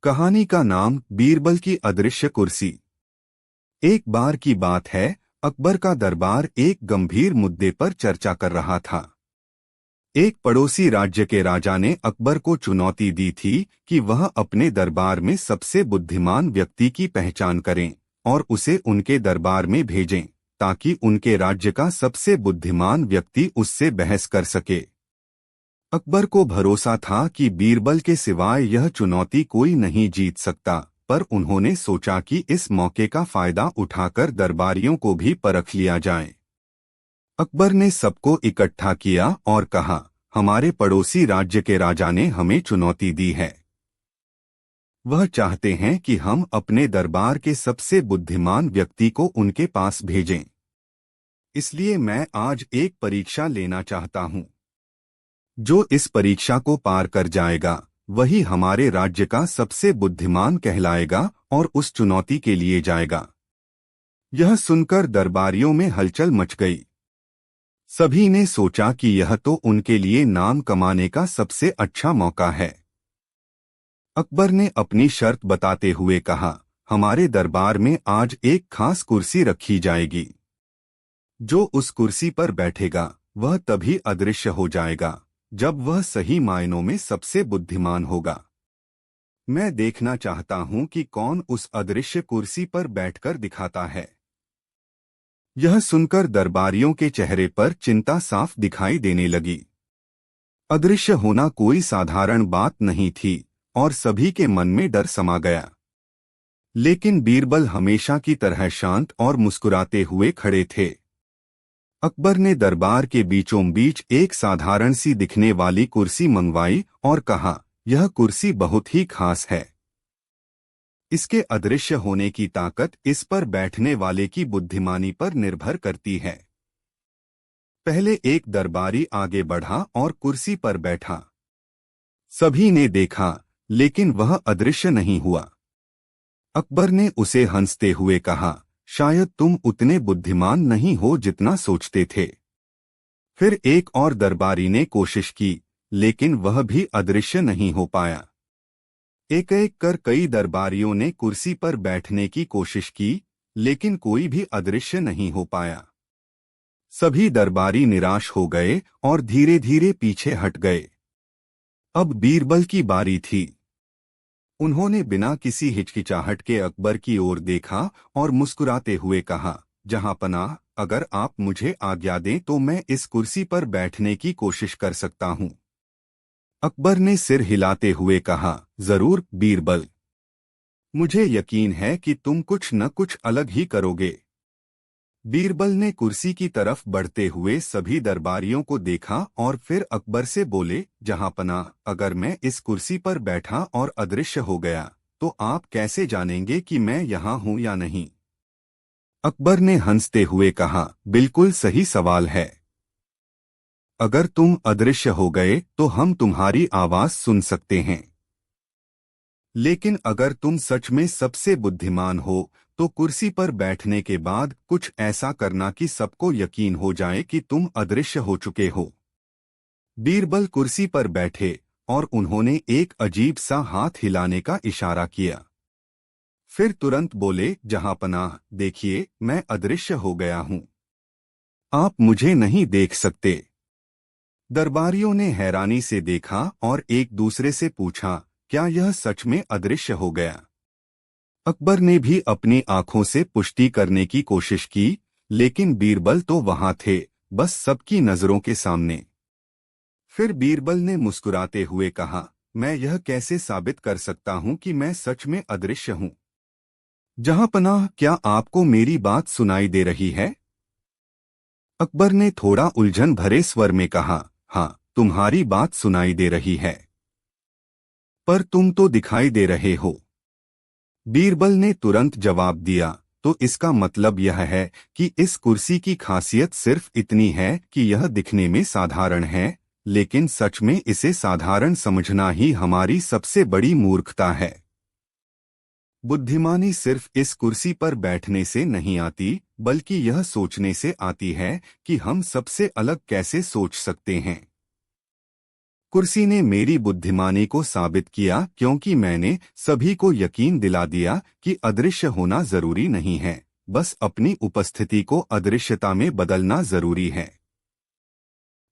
कहानी का नाम बीरबल की अदृश्य कुर्सी। एक बार की बात है, अकबर का दरबार एक गंभीर मुद्दे पर चर्चा कर रहा था। एक पड़ोसी राज्य के राजा ने अकबर को चुनौती दी थी कि वह अपने दरबार में सबसे बुद्धिमान व्यक्ति की पहचान करें और उसे उनके दरबार में भेजें ताकि उनके राज्य का सबसे बुद्धिमान व्यक्ति उससे बहस कर सके। अकबर को भरोसा था कि बीरबल के सिवाय यह चुनौती कोई नहीं जीत सकता, पर उन्होंने सोचा कि इस मौके का फायदा उठाकर दरबारियों को भी परख लिया जाए। अकबर ने सबको इकट्ठा किया और कहा, हमारे पड़ोसी राज्य के राजा ने हमें चुनौती दी है। वह चाहते हैं कि हम अपने दरबार के सबसे बुद्धिमान व्यक्ति को उनके पास भेजें। इसलिए मैं आज एक परीक्षा लेना चाहता हूँ। जो इस परीक्षा को पार कर जाएगा वही हमारे राज्य का सबसे बुद्धिमान कहलाएगा और उस चुनौती के लिए जाएगा। यह सुनकर दरबारियों में हलचल मच गई। सभी ने सोचा कि यह तो उनके लिए नाम कमाने का सबसे अच्छा मौका है। अकबर ने अपनी शर्त बताते हुए कहा, हमारे दरबार में आज एक खास कुर्सी रखी जाएगी। जो उस कुर्सी पर बैठेगा वह तभी अदृश्य हो जाएगा जब वह सही मायनों में सबसे बुद्धिमान होगा। मैं देखना चाहता हूं कि कौन उस अदृश्य कुर्सी पर बैठकर दिखाता है। यह सुनकर दरबारियों के चेहरे पर चिंता साफ दिखाई देने लगी। अदृश्य होना कोई साधारण बात नहीं थी और सभी के मन में डर समा गया। लेकिन बीरबल हमेशा की तरह शांत और मुस्कुराते हुए खड़े थे। अकबर ने दरबार के बीचों बीच एक साधारण सी दिखने वाली कुर्सी मंगवाई और कहा, यह कुर्सी बहुत ही खास है। इसके अदृश्य होने की ताकत इस पर बैठने वाले की बुद्धिमानी पर निर्भर करती है। पहले एक दरबारी आगे बढ़ा और कुर्सी पर बैठा। सभी ने देखा, लेकिन वह अदृश्य नहीं हुआ। अकबर ने उसे हंसते हुए कहा, शायद तुम उतने बुद्धिमान नहीं हो जितना सोचते थे। फिर एक और दरबारी ने कोशिश की, लेकिन वह भी अदृश्य नहीं हो पाया। एक एक कर कई दरबारियों ने कुर्सी पर बैठने की कोशिश की, लेकिन कोई भी अदृश्य नहीं हो पाया। सभी दरबारी निराश हो गए और धीरे धीरे पीछे हट गए। अब बीरबल की बारी थी। उन्होंने बिना किसी हिचकिचाहट के अकबर की ओर देखा और मुस्कुराते हुए कहा, जहांपनाह, अगर आप मुझे आज्ञा दें तो मैं इस कुर्सी पर बैठने की कोशिश कर सकता हूं। अकबर ने सिर हिलाते हुए कहा, जरूर बीरबल। मुझे यकीन है कि तुम कुछ न कुछ अलग ही करोगे। बीरबल ने कुर्सी की तरफ बढ़ते हुए सभी दरबारियों को देखा और फिर अकबर से बोले, जहांपनाह, अगर मैं इस कुर्सी पर बैठा और अदृश्य हो गया तो आप कैसे जानेंगे कि मैं यहाँ हूँ या नहीं? अकबर ने हंसते हुए कहा, बिल्कुल सही सवाल है। अगर तुम अदृश्य हो गए तो हम तुम्हारी आवाज सुन सकते हैं, लेकिन अगर तुम सच में सबसे बुद्धिमान हो तो कुर्सी पर बैठने के बाद कुछ ऐसा करना कि सबको यकीन हो जाए कि तुम अदृश्य हो चुके हो। बीरबल कुर्सी पर बैठे और उन्होंने एक अजीब सा हाथ हिलाने का इशारा किया। फिर तुरंत बोले, जहांपनाह, देखिए, मैं अदृश्य हो गया हूं। आप मुझे नहीं देख सकते। दरबारियों ने हैरानी से देखा और एक दूसरे से पूछा, क्या यह सच में अदृश्य हो गया? अकबर ने भी अपनी आंखों से पुष्टि करने की कोशिश की, लेकिन बीरबल तो वहां थे, बस सबकी नजरों के सामने। फिर बीरबल ने मुस्कुराते हुए कहा, मैं यह कैसे साबित कर सकता हूं कि मैं सच में अदृश्य हूं? जहांपनाह, क्या आपको मेरी बात सुनाई दे रही है? अकबर ने थोड़ा उलझन भरे स्वर में कहा, हाँ, तुम्हारी बात सुनाई दे रही है, पर तुम तो दिखाई दे रहे हो। बीरबल ने तुरंत जवाब दिया, तो इसका मतलब यह है कि इस कुर्सी की खासियत सिर्फ इतनी है कि यह दिखने में साधारण है, लेकिन सच में इसे साधारण समझना ही हमारी सबसे बड़ी मूर्खता है। बुद्धिमानी सिर्फ इस कुर्सी पर बैठने से नहीं आती, बल्कि यह सोचने से आती है कि हम सबसे अलग कैसे सोच सकते हैं। कुर्सी ने मेरी बुद्धिमानी को साबित किया, क्योंकि मैंने सभी को यकीन दिला दिया कि अदृश्य होना जरूरी नहीं है, बस अपनी उपस्थिति को अदृश्यता में बदलना जरूरी है।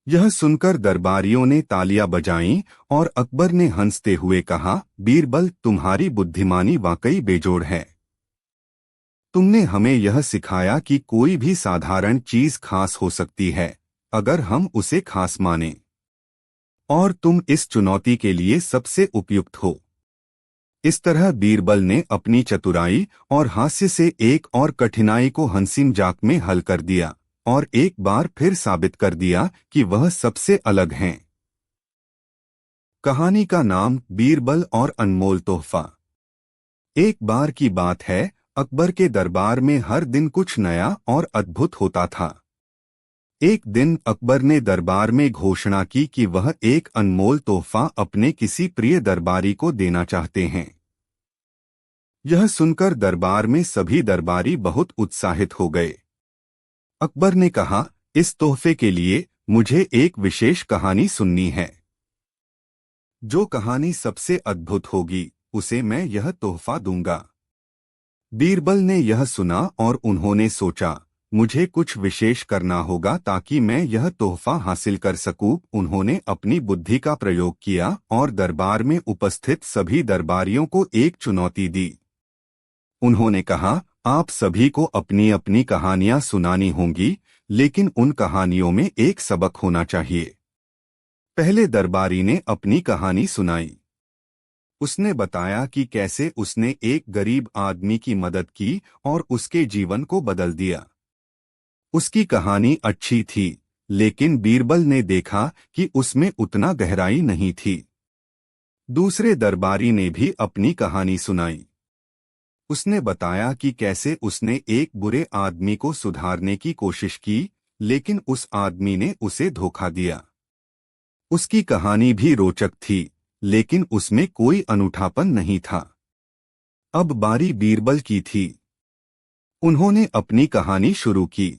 यह सुनकर दरबारियों ने तालियां बजाईं और अकबर ने हंसते हुए कहा, बीरबल, तुम्हारी बुद्धिमानी वाकई बेजोड़ है। तुमने हमें यह सिखाया कि कोई भी साधारण चीज खास हो सकती है अगर हम उसे खास मानें, और तुम इस चुनौती के लिए सबसे उपयुक्त हो। इस तरह बीरबल ने अपनी चतुराई और हास्य से एक और कठिनाई को हंसी मजाक में हल कर दिया और एक बार फिर साबित कर दिया कि वह सबसे अलग हैं। कहानी का नाम बीरबल और अनमोल तोहफा। एक बार की बात है, अकबर के दरबार में हर दिन कुछ नया और अद्भुत होता था। एक दिन अकबर ने दरबार में घोषणा की कि वह एक अनमोल तोहफा अपने किसी प्रिय दरबारी को देना चाहते हैं। यह सुनकर दरबार में सभी दरबारी बहुत उत्साहित हो गए। अकबर ने कहा, इस तोहफे के लिए मुझे एक विशेष कहानी सुननी है। जो कहानी सबसे अद्भुत होगी उसे मैं यह तोहफा दूंगा। बीरबल ने यह सुना और उन्होंने सोचा, मुझे कुछ विशेष करना होगा ताकि मैं यह तोहफा हासिल कर सकूं। उन्होंने अपनी बुद्धि का प्रयोग किया और दरबार में उपस्थित सभी दरबारियों को एक चुनौती दी। उन्होंने कहा, आप सभी को अपनी अपनी कहानियां सुनानी होंगी, लेकिन उन कहानियों में एक सबक होना चाहिए। पहले दरबारी ने अपनी कहानी सुनाई। उसने बताया कि कैसे उसने एक गरीब आदमी की मदद की और उसके जीवन को बदल दिया। उसकी कहानी अच्छी थी, लेकिन बीरबल ने देखा कि उसमें उतना गहराई नहीं थी। दूसरे दरबारी ने भी अपनी कहानी सुनाई। उसने बताया कि कैसे उसने एक बुरे आदमी को सुधारने की कोशिश की, लेकिन उस आदमी ने उसे धोखा दिया। उसकी कहानी भी रोचक थी, लेकिन उसमें कोई अनूठापन नहीं था। अब बारी बीरबल की थी। उन्होंने अपनी कहानी शुरू की।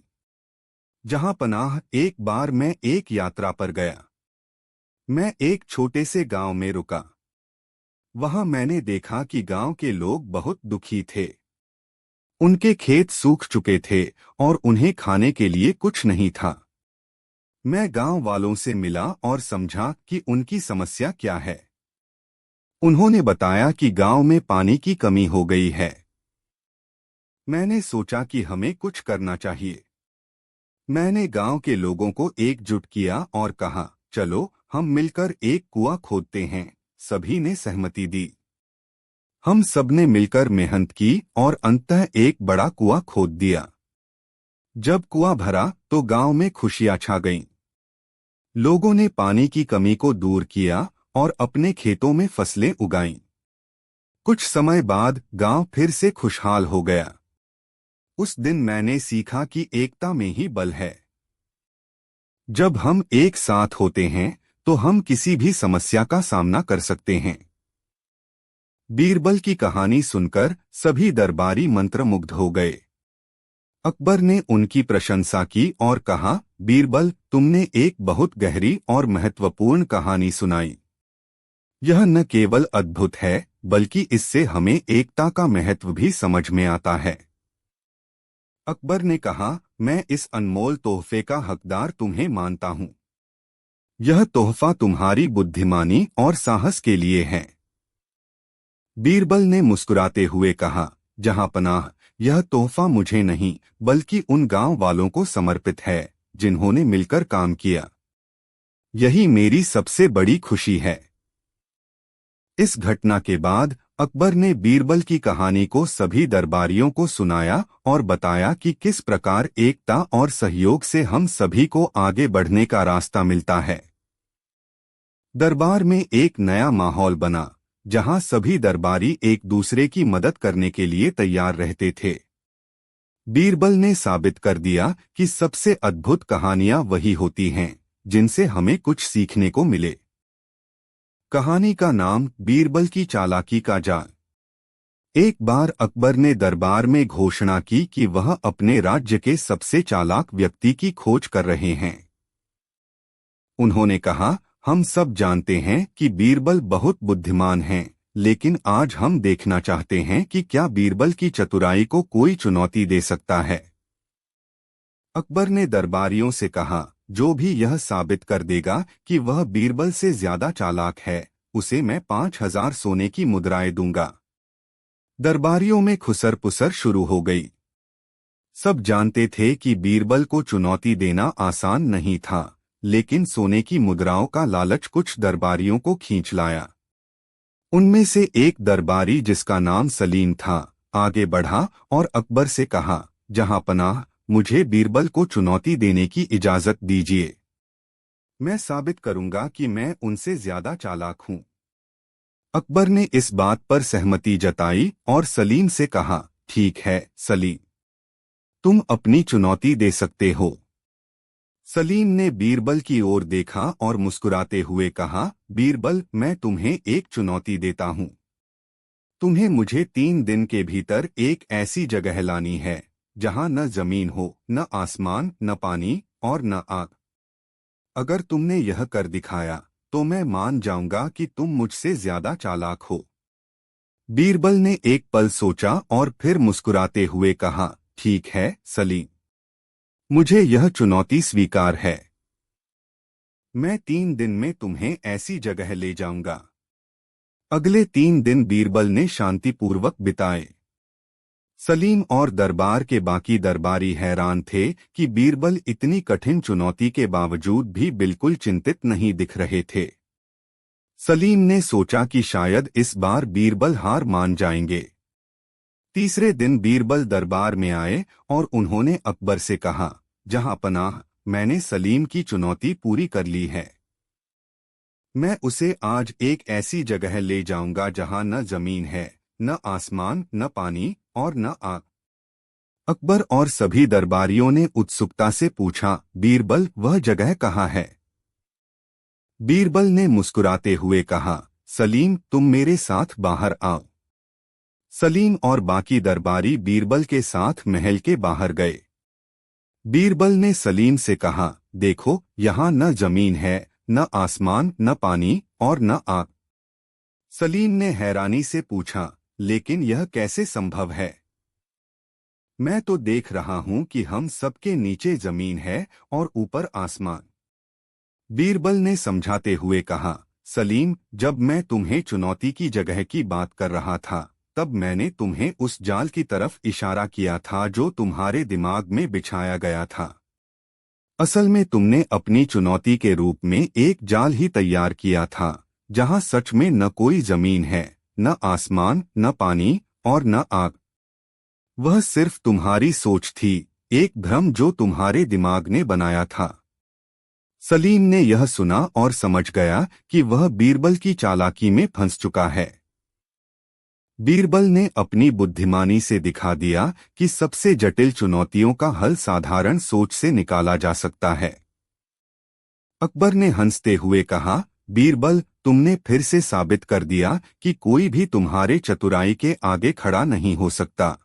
जहां पनाह, एक बार मैं एक यात्रा पर गया। मैं एक छोटे से गांव में रुका। वहां मैंने देखा कि गांव के लोग बहुत दुखी थे। उनके खेत सूख चुके थे और उन्हें खाने के लिए कुछ नहीं था। मैं गांव वालों से मिला और समझा कि उनकी समस्या क्या है। उन्होंने बताया कि गांव में पानी की कमी हो गई है। मैंने सोचा कि हमें कुछ करना चाहिए। मैंने गांव के लोगों को एकजुट किया और कहा, चलो हम मिलकर एक कुआं खोदते हैं। सभी ने सहमति दी। हम सबने मिलकर मेहनत की और अंततः एक बड़ा कुआं खोद दिया। जब कुआं भरा तो गांव में खुशियां छा गईं। लोगों ने पानी की कमी को दूर किया और अपने खेतों में फसलें उगाईं। कुछ समय बाद गांव फिर से खुशहाल हो गया। उस दिन मैंने सीखा कि एकता में ही बल है। जब हम एक साथ होते हैं तो हम किसी भी समस्या का सामना कर सकते हैं। बीरबल की कहानी सुनकर सभी दरबारी मंत्रमुग्ध हो गए। अकबर ने उनकी प्रशंसा की और कहा, बीरबल, तुमने एक बहुत गहरी और महत्वपूर्ण कहानी सुनाई। यह न केवल अद्भुत है, बल्कि इससे हमें एकता का महत्व भी समझ में आता है। अकबर ने कहा, मैं इस अनमोल तोहफे का हकदार तुम्हें मानता हूं। यह तोहफा तुम्हारी बुद्धिमानी और साहस के लिए है। बीरबल ने मुस्कुराते हुए कहा, जहां पनाह, यह तोहफा मुझे नहीं बल्कि उन गांव वालों को समर्पित है जिन्होंने मिलकर काम किया। यही मेरी सबसे बड़ी खुशी है। इस घटना के बाद अकबर ने बीरबल की कहानी को सभी दरबारियों को सुनाया और बताया कि किस प्रकार एकता और सहयोग से हम सभी को आगे बढ़ने का रास्ता मिलता है। दरबार में एक नया माहौल बना, जहां सभी दरबारी एक दूसरे की मदद करने के लिए तैयार रहते थे। बीरबल ने साबित कर दिया कि सबसे अद्भुत कहानियां वही होती हैं जिनसे हमें कुछ सीखने को मिले। कहानी का नाम बीरबल की चालाकी का जाल। एक बार अकबर ने दरबार में घोषणा की कि वह अपने राज्य के सबसे चालाक व्यक्ति की खोज कर रहे हैं। उन्होंने कहा, हम सब जानते हैं कि बीरबल बहुत बुद्धिमान हैं, लेकिन आज हम देखना चाहते हैं कि क्या बीरबल की चतुराई को कोई चुनौती दे सकता है। अकबर ने दरबारियों से कहा, जो भी यह साबित कर देगा कि वह बीरबल से ज्यादा चालाक है, उसे मैं 5,000 सोने की मुद्राएं दूंगा। दरबारियों में खुसर पुसर शुरू हो गई। सब जानते थे कि बीरबल को चुनौती देना आसान नहीं था, लेकिन सोने की मुद्राओं का लालच कुछ दरबारियों को खींच लाया। उनमें से एक दरबारी, जिसका नाम सलीम था, आगे बढ़ा और अकबर से कहा, जहां पनाह, मुझे बीरबल को चुनौती देने की इजाजत दीजिए। मैं साबित करूंगा कि मैं उनसे ज्यादा चालाक हूं। अकबर ने इस बात पर सहमति जताई और सलीम से कहा, ठीक है सलीम, तुम अपनी चुनौती दे सकते हो। सलीम ने बीरबल की ओर देखा और मुस्कुराते हुए कहा, बीरबल, मैं तुम्हें एक चुनौती देता हूं। तुम्हें मुझे 3 दिन के भीतर एक ऐसी जगह लानी है जहां न जमीन हो, न आसमान, न पानी और न आग। अगर तुमने यह कर दिखाया तो मैं मान जाऊंगा कि तुम मुझसे ज्यादा चालाक हो। बीरबल ने एक पल सोचा और फिर मुस्कुराते हुए कहा, ठीक है सलीम, मुझे यह चुनौती स्वीकार है। मैं 3 दिन में तुम्हें ऐसी जगह ले जाऊंगा। अगले 3 दिन बीरबल ने शांतिपूर्वक बिताए। सलीम और दरबार के बाकी दरबारी हैरान थे कि बीरबल इतनी कठिन चुनौती के बावजूद भी बिल्कुल चिंतित नहीं दिख रहे थे। सलीम ने सोचा कि शायद इस बार बीरबल हार मान जाएंगे। तीसरे दिन बीरबल दरबार में आए और उन्होंने अकबर से कहा, जहां पनाह, मैंने सलीम की चुनौती पूरी कर ली है। मैं उसे आज एक ऐसी जगह ले जाऊंगा जहां न जमीन है, न आसमान, न पानी और न आग। अकबर और सभी दरबारियों ने उत्सुकता से पूछा, बीरबल, वह जगह कहाँ है? बीरबल ने मुस्कुराते हुए कहा, सलीम, तुम मेरे साथ बाहर आओ। सलीम और बाकी दरबारी बीरबल के साथ महल के बाहर गए। बीरबल ने सलीम से कहा, देखो, यहाँ न जमीन है, न आसमान, न पानी और न आग। सलीम ने हैरानी से पूछा, लेकिन यह कैसे संभव है? मैं तो देख रहा हूं कि हम सबके नीचे जमीन है और ऊपर आसमान। बीरबल ने समझाते हुए कहा, सलीम, जब मैं तुम्हें चुनौती की जगह की बात कर रहा था, तब मैंने तुम्हें उस जाल की तरफ इशारा किया था जो तुम्हारे दिमाग में बिछाया गया था। असल में तुमने अपनी चुनौती के रूप में एक जाल ही तैयार किया था, जहां सच में न कोई जमीन है, न आसमान, न पानी और न आग। वह सिर्फ तुम्हारी सोच थी, एक भ्रम जो तुम्हारे दिमाग ने बनाया था। सलीम ने यह सुना और समझ गया कि वह बीरबल की चालाकी में फंस चुका है। बीरबल ने अपनी बुद्धिमानी से दिखा दिया कि सबसे जटिल चुनौतियों का हल साधारण सोच से निकाला जा सकता है। अकबर ने हंसते हुए कहा, बीरबल, तुमने फिर से साबित कर दिया कि कोई भी तुम्हारे चतुराई के आगे खड़ा नहीं हो सकता।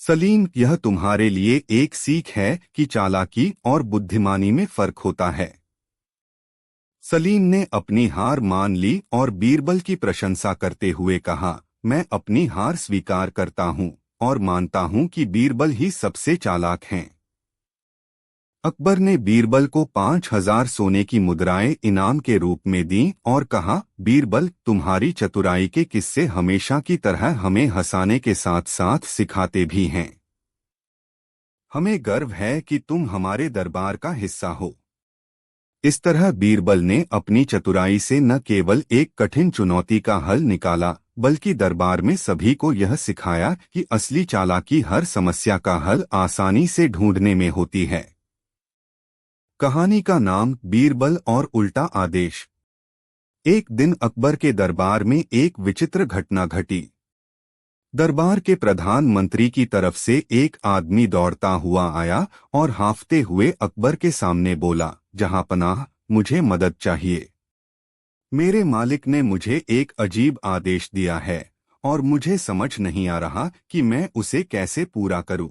सलीम, यह तुम्हारे लिए एक सीख है कि चालाकी और बुद्धिमानी में फर्क होता है। सलीम ने अपनी हार मान ली और बीरबल की प्रशंसा करते हुए कहा, मैं अपनी हार स्वीकार करता हूं और मानता हूं कि बीरबल ही सबसे चालाक हैं। अकबर ने बीरबल को 5,000 सोने की मुद्राएं इनाम के रूप में दी और कहा, बीरबल, तुम्हारी चतुराई के किस्से हमेशा की तरह हमें हंसाने के साथ साथ सिखाते भी हैं। हमें गर्व है कि तुम हमारे दरबार का हिस्सा हो। इस तरह बीरबल ने अपनी चतुराई से न केवल एक कठिन चुनौती का हल निकाला, बल्कि दरबार में सभी को यह सिखाया कि असली चालाकी हर समस्या का हल आसानी से ढूंढने में होती है। कहानी का नाम, बीरबल और उल्टा आदेश। एक दिन अकबर के दरबार में एक विचित्र घटना घटी। दरबार के प्रधानमंत्री की तरफ से एक आदमी दौड़ता हुआ आया और हांफते हुए अकबर के सामने बोला, जहां पनाह, मुझे मदद चाहिए। मेरे मालिक ने मुझे एक अजीब आदेश दिया है और मुझे समझ नहीं आ रहा कि मैं उसे कैसे पूरा करूं।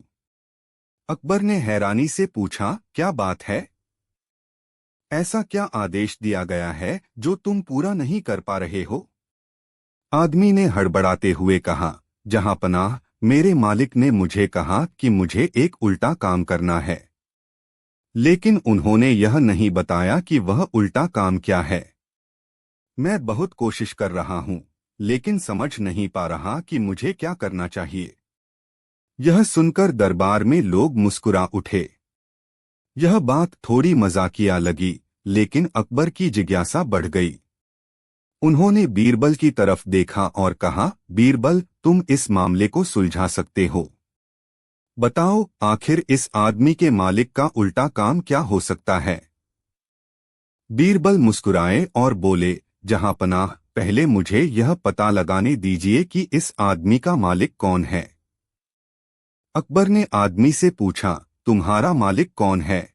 अकबर ने हैरानी से पूछा, क्या बात है? ऐसा क्या आदेश दिया गया है जो तुम पूरा नहीं कर पा रहे हो? आदमी ने हड़बड़ाते हुए कहा, जहां पनाह, मेरे मालिक ने मुझे कहा कि मुझे एक उल्टा काम करना है, लेकिन उन्होंने यह नहीं बताया कि वह उल्टा काम क्या है। मैं बहुत कोशिश कर रहा हूं, लेकिन समझ नहीं पा रहा कि मुझे क्या करना चाहिए। यह सुनकर दरबार में लोग मुस्कुरा उठे। यह बात थोड़ी मजाकिया लगी, लेकिन अकबर की जिज्ञासा बढ़ गई। उन्होंने बीरबल की तरफ देखा और कहा, बीरबल, तुम इस मामले को सुलझा सकते हो। बताओ, आखिर इस आदमी के मालिक का उल्टा काम क्या हो सकता है? बीरबल मुस्कुराए और बोले, जहां पनाह, पहले मुझे यह पता लगाने दीजिए कि इस आदमी का मालिक कौन है। अकबर ने आदमी से पूछा, तुम्हारा मालिक कौन है?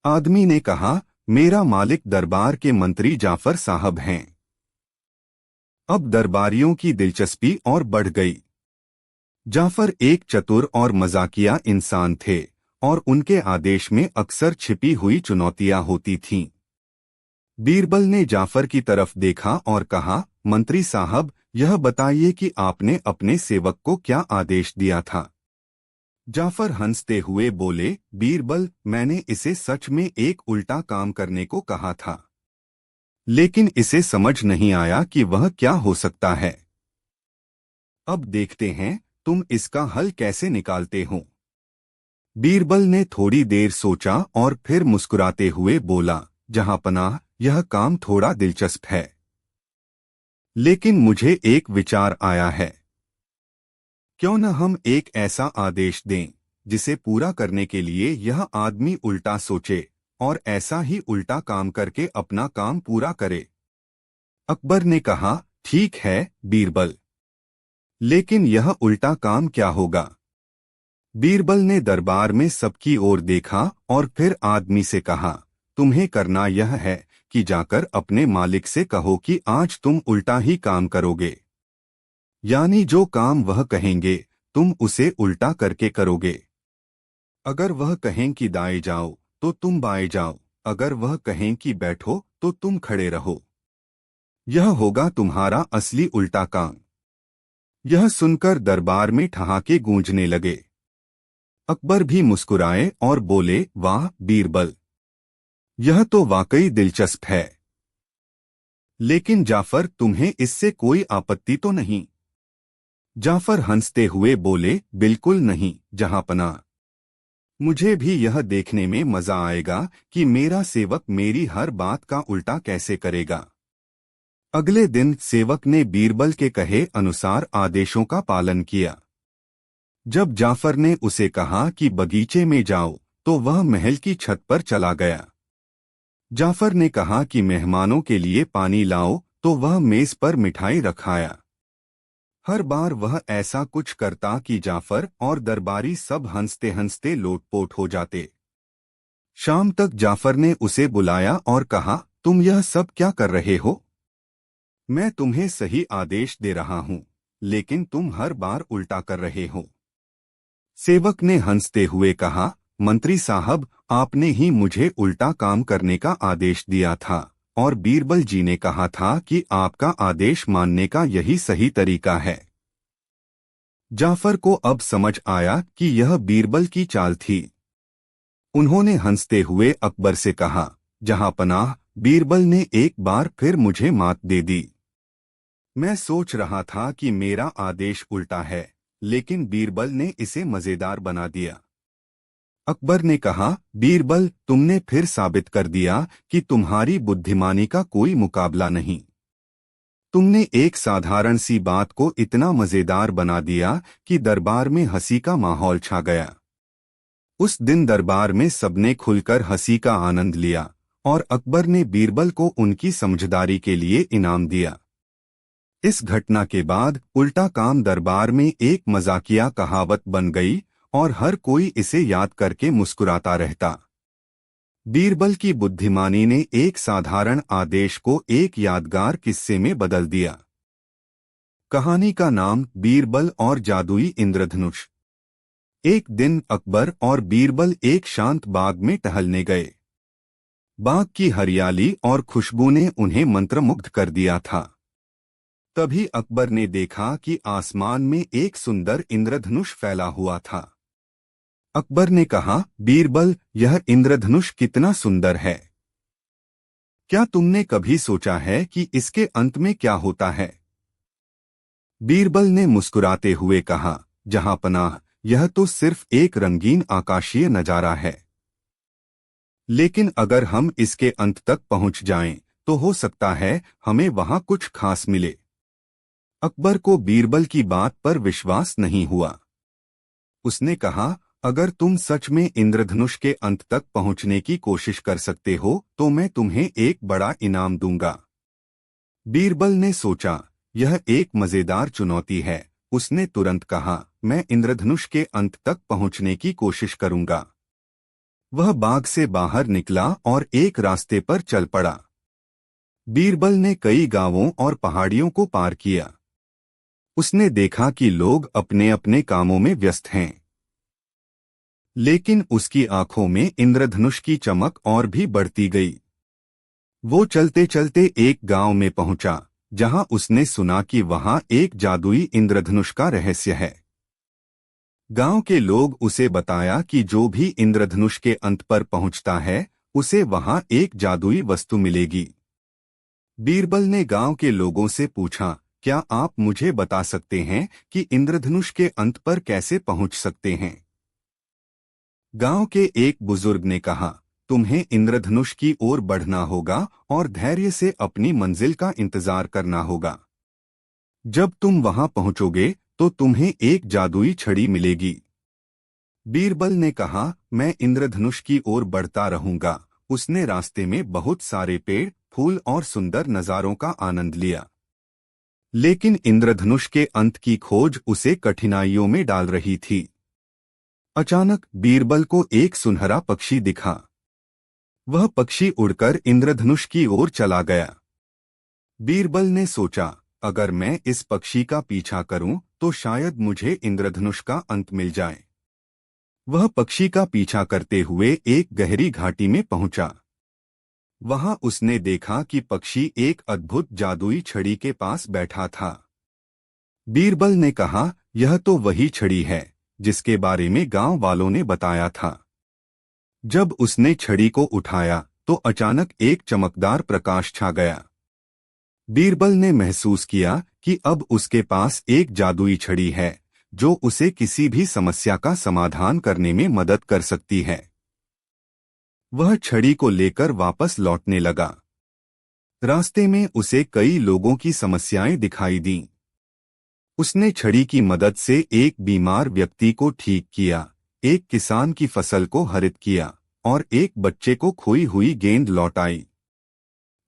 आदमी ने कहा, मेरा मालिक दरबार के मंत्री जाफर साहब हैं। अब दरबारियों की दिलचस्पी और बढ़ गई। जाफर एक चतुर और मजाकिया इंसान थे, और उनके आदेश में अक्सर छिपी हुई चुनौतियां होती थीं। बीरबल ने जाफर की तरफ देखा और कहा, मंत्री साहब, यह बताइए कि आपने अपने सेवक को क्या आदेश दिया था। जाफर हंसते हुए बोले, बीरबल, मैंने इसे सच में एक उल्टा काम करने को कहा था, लेकिन इसे समझ नहीं आया कि वह क्या हो सकता है। अब देखते हैं तुम इसका हल कैसे निकालते हो। बीरबल ने थोड़ी देर सोचा और फिर मुस्कुराते हुए बोला, जहां पनाह, यह काम थोड़ा दिलचस्प है, लेकिन मुझे एक विचार आया है। क्यों न हम एक ऐसा आदेश दें जिसे पूरा करने के लिए यह आदमी उल्टा सोचे और ऐसा ही उल्टा काम करके अपना काम पूरा करे। अकबर ने कहा, ठीक है बीरबल, लेकिन यह उल्टा काम क्या होगा? बीरबल ने दरबार में सबकी ओर देखा और फिर आदमी से कहा, तुम्हें करना यह है कि जाकर अपने मालिक से कहो कि आज तुम उल्टा ही काम करोगे, यानी जो काम वह कहेंगे तुम उसे उल्टा करके करोगे। अगर वह कहें कि दाएं जाओ तो तुम बाएं जाओ, अगर वह कहें कि बैठो तो तुम खड़े रहो। यह होगा तुम्हारा असली उल्टा काम। यह सुनकर दरबार में ठहाके गूंजने लगे। अकबर भी मुस्कुराए और बोले, वाह बीरबल, यह तो वाकई दिलचस्प है। लेकिन जाफर, तुम्हें इससे कोई आपत्ति तो नहीं? जाफर हंसते हुए बोले, बिल्कुल नहीं जहांपनाह, मुझे भी यह देखने में मजा आएगा कि मेरा सेवक मेरी हर बात का उल्टा कैसे करेगा। अगले दिन सेवक ने बीरबल के कहे अनुसार आदेशों का पालन किया। जब जाफर ने उसे कहा कि बगीचे में जाओ, तो वह महल की छत पर चला गया। जाफर ने कहा कि मेहमानों के लिए पानी लाओ, तो वह मेज पर मिठाई रखाया। हर बार वह ऐसा कुछ करता कि जाफर और दरबारी सब हंसते हंसते लोटपोट हो जाते। शाम तक जाफर ने उसे बुलाया और कहा, तुम यह सब क्या कर रहे हो? मैं तुम्हें सही आदेश दे रहा हूं, लेकिन तुम हर बार उल्टा कर रहे हो। सेवक ने हंसते हुए कहा, मंत्री साहब, आपने ही मुझे उल्टा काम करने का आदेश दिया था, और बीरबल जी ने कहा था कि आपका आदेश मानने का यही सही तरीका है। जाफर को अब समझ आया कि यह बीरबल की चाल थी। उन्होंने हंसते हुए अकबर से कहा, जहांपनाह, बीरबल ने एक बार फिर मुझे मात दे दी। मैं सोच रहा था कि मेरा आदेश उल्टा है, लेकिन बीरबल ने इसे मजेदार बना दिया। अकबर ने कहा, बीरबल, तुमने फिर साबित कर दिया कि तुम्हारी बुद्धिमानी का कोई मुकाबला नहीं। तुमने एक साधारण सी बात को इतना मजेदार बना दिया कि दरबार में हंसी का माहौल छा गया। उस दिन दरबार में सबने खुलकर हंसी का आनंद लिया, और अकबर ने बीरबल को उनकी समझदारी के लिए इनाम दिया। इस घटना के बाद उल्टा काम दरबार में एक मजाकिया कहावत बन गई, और हर कोई इसे याद करके मुस्कुराता रहता। बीरबल की बुद्धिमानी ने एक साधारण आदेश को एक यादगार किस्से में बदल दिया। कहानी का नाम बीरबल और जादुई इंद्रधनुष। एक दिन अकबर और बीरबल एक शांत बाग में टहलने गए। बाग की हरियाली और खुशबू ने उन्हें मंत्रमुग्ध कर दिया था। तभी अकबर ने देखा कि आसमान में एक सुंदर इंद्रधनुष फैला हुआ था। अकबर ने कहा, बीरबल, यह इंद्रधनुष कितना सुंदर है। क्या तुमने कभी सोचा है कि इसके अंत में क्या होता है? बीरबल ने मुस्कुराते हुए कहा, जहां पनाह, यह तो सिर्फ एक रंगीन आकाशीय नजारा है, लेकिन अगर हम इसके अंत तक पहुंच जाएं, तो हो सकता है हमें वहां कुछ खास मिले। अकबर को बीरबल की बात पर विश्वास नहीं हुआ। उसने कहा, अगर तुम सच में इंद्रधनुष के अंत तक पहुंचने की कोशिश कर सकते हो तो मैं तुम्हें एक बड़ा इनाम दूंगा। बीरबल ने सोचा, यह एक मजेदार चुनौती है। उसने तुरंत कहा, मैं इंद्रधनुष के अंत तक पहुंचने की कोशिश करूंगा। वह बाग से बाहर निकला और एक रास्ते पर चल पड़ा। बीरबल ने कई गांवों और पहाड़ियों को पार किया। उसने देखा कि लोग अपने अपने कामों में व्यस्त हैं, लेकिन उसकी आंखों में इंद्रधनुष की चमक और भी बढ़ती गई। वो चलते चलते एक गांव में पहुंचा, जहां उसने सुना कि वहां एक जादुई इंद्रधनुष का रहस्य है। गांव के लोग उसे बताया कि जो भी इंद्रधनुष के अंत पर पहुंचता है, उसे वहां एक जादुई वस्तु मिलेगी। बीरबल ने गांव के लोगों से पूछा, क्या आप मुझे बता सकते हैं कि इंद्रधनुष के अंत पर कैसे पहुंच सकते हैं? गांव के एक बुजुर्ग ने कहा, तुम्हें इंद्रधनुष की ओर बढ़ना होगा और धैर्य से अपनी मंजिल का इंतजार करना होगा। जब तुम वहां पहुंचोगे तो तुम्हें एक जादुई छड़ी मिलेगी। बीरबल ने कहा, मैं इंद्रधनुष की ओर बढ़ता रहूंगा। उसने रास्ते में बहुत सारे पेड़, फूल और सुंदर नजारों का आनंद लिया, लेकिन इंद्रधनुष के अंत की खोज उसे कठिनाइयों में डाल रही थी। अचानक बीरबल को एक सुनहरा पक्षी दिखा। वह पक्षी उड़कर इंद्रधनुष की ओर चला गया। बीरबल ने सोचा, अगर मैं इस पक्षी का पीछा करूं तो शायद मुझे इंद्रधनुष का अंत मिल जाए। वह पक्षी का पीछा करते हुए एक गहरी घाटी में पहुंचा। वहां उसने देखा कि पक्षी एक अद्भुत जादुई छड़ी के पास बैठा था। बीरबल ने कहा, यह तो वही छड़ी है जिसके बारे में गांव वालों ने बताया था। जब उसने छड़ी को उठाया तो अचानक एक चमकदार प्रकाश छा गया। बीरबल ने महसूस किया कि अब उसके पास एक जादुई छड़ी है जो उसे किसी भी समस्या का समाधान करने में मदद कर सकती है। वह छड़ी को लेकर वापस लौटने लगा। रास्ते में उसे कई लोगों की समस्याएं दिखाई दीं। उसने छड़ी की मदद से एक बीमार व्यक्ति को ठीक किया, एक किसान की फसल को हरित किया और एक बच्चे को खोई हुई गेंद लौटाई।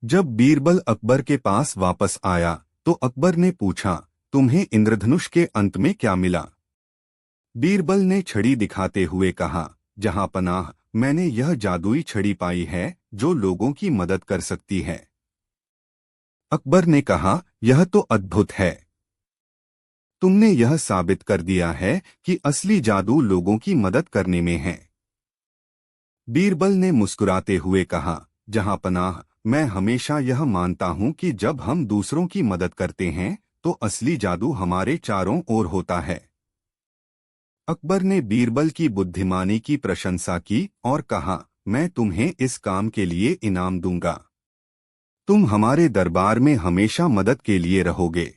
जब बीरबल अकबर के पास वापस आया तो अकबर ने पूछा, तुम्हें इंद्रधनुष के अंत में क्या मिला? बीरबल ने छड़ी दिखाते हुए कहा, जहां पनाह, मैंने यह जादुई छड़ी पाई है जो लोगों की मदद कर सकती है। अकबर ने कहा, यह तो अद्भुत है। तुमने यह साबित कर दिया है कि असली जादू लोगों की मदद करने में है। बीरबल ने मुस्कुराते हुए कहा, जहां पनाह, मैं हमेशा यह मानता हूं कि जब हम दूसरों की मदद करते हैं तो असली जादू हमारे चारों ओर होता है। अकबर ने बीरबल की बुद्धिमानी की प्रशंसा की और कहा, मैं तुम्हें इस काम के लिए इनाम दूंगा। तुम हमारे दरबार में हमेशा मदद के लिए रहोगे।